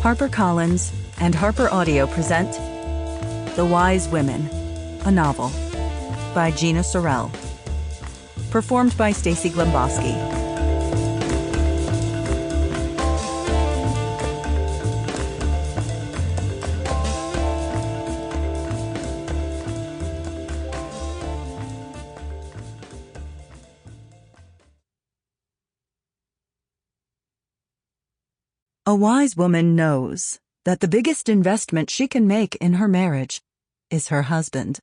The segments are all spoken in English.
HarperCollins and HarperAudio present The Wise Women, a novel, by Gina Sorell. Performed by Stacey Glemboski. A wise woman knows that the biggest investment she can make in her marriage is her husband.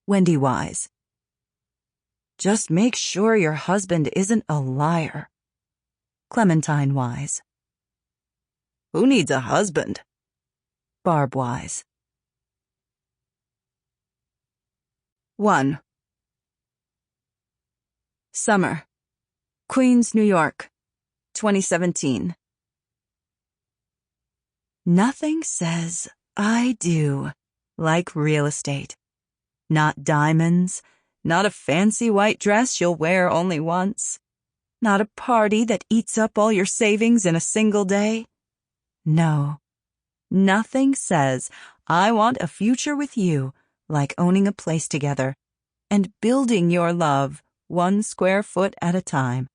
Wendy Wise. Just make sure your husband isn't a liar. Clementine Wise. Who needs a husband? Barb Wise. 1. Summer. Queens, New York, 2017. Nothing says I do like real estate. Not diamonds, not a fancy white dress you'll wear only once, not a party that eats up all your savings in a single day. No, nothing says I want a future with you like owning a place together and building your love 1 square foot at a time.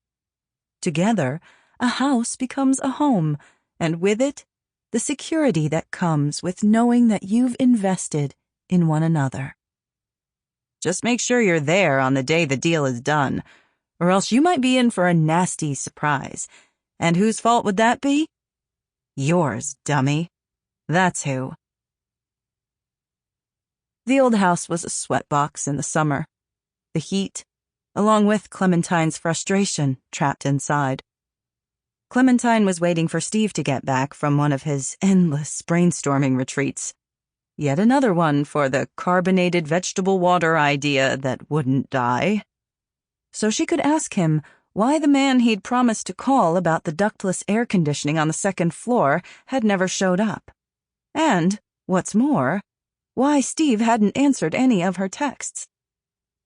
Together, a house becomes a home, and with it, the security that comes with knowing that you've invested in one another. Just make sure you're there on the day the deal is done, or else you might be in for a nasty surprise. And whose fault would that be? Yours, dummy. That's who. The old house was a sweatbox in the summer. The heat, along with Clementine's frustration, trapped inside. Clementine was waiting for Steve to get back from one of his endless brainstorming retreats. Yet another one for the carbonated vegetable water idea that wouldn't die. So she could ask him why the man he'd promised to call about the ductless air conditioning on the 2nd floor had never showed up. And, what's more, why Steve hadn't answered any of her texts.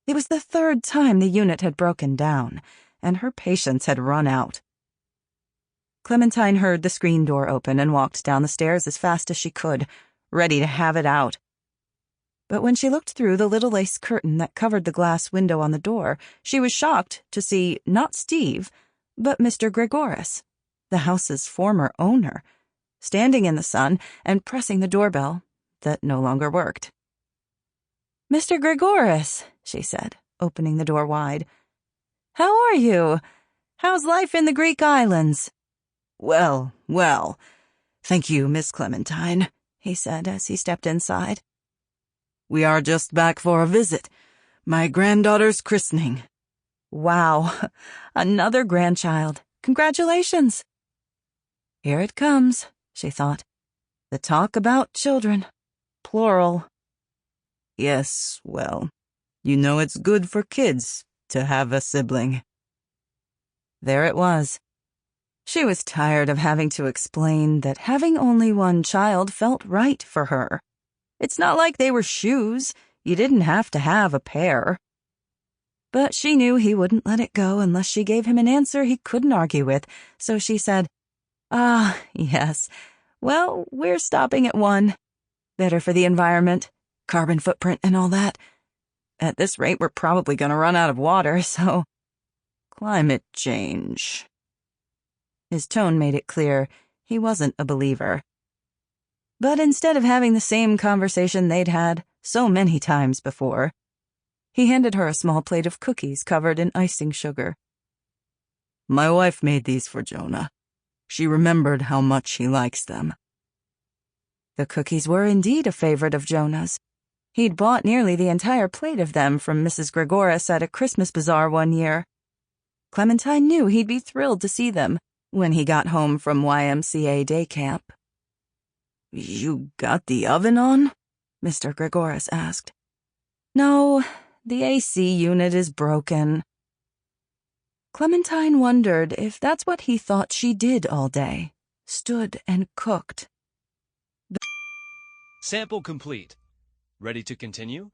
It was the 3rd time the unit had broken down, and her patience had run out. Clementine heard the screen door open and walked down the stairs as fast as she could, ready to have it out. But when she looked through the little lace curtain that covered the glass window on the door, she was shocked to see not Steve, but Mr. Gregoris, the house's former owner, standing in the sun and pressing the doorbell that no longer worked. "Mr. Gregoris," she said, opening the door wide. "How are you? How's life in the Greek islands?" "Well, well, thank you, Miss Clementine," he said as he stepped inside. "We are just back for a visit. My granddaughter's christening." "Wow, another grandchild. Congratulations." Here it comes, she thought. The talk about children. Plural. "Yes, well, you know it's good for kids to have a sibling." There it was. She was tired of having to explain that having only one child felt right for her. It's not like they were shoes. You didn't have to have a pair. But she knew he wouldn't let it go unless she gave him an answer he couldn't argue with, so she said, yes. Well, we're stopping at 1. Better for the environment, carbon footprint and all that. At this rate, we're probably going to run out of water, so... Climate change. His tone made it clear he wasn't a believer. But instead of having the same conversation they'd had so many times before, he handed her a small plate of cookies covered in icing sugar. "My wife made these for Jonah. She remembered how much he likes them." The cookies were indeed a favorite of Jonah's. He'd bought nearly the entire plate of them from Mrs. Gregoris at a Christmas bazaar one year. Clementine knew he'd be thrilled to see them when he got home from YMCA day camp. "You got the oven on?" Mr. Gregoris asked. "No, the AC unit is broken." Clementine wondered if that's what he thought she did all day, stood and cooked. Sample complete. Ready to continue?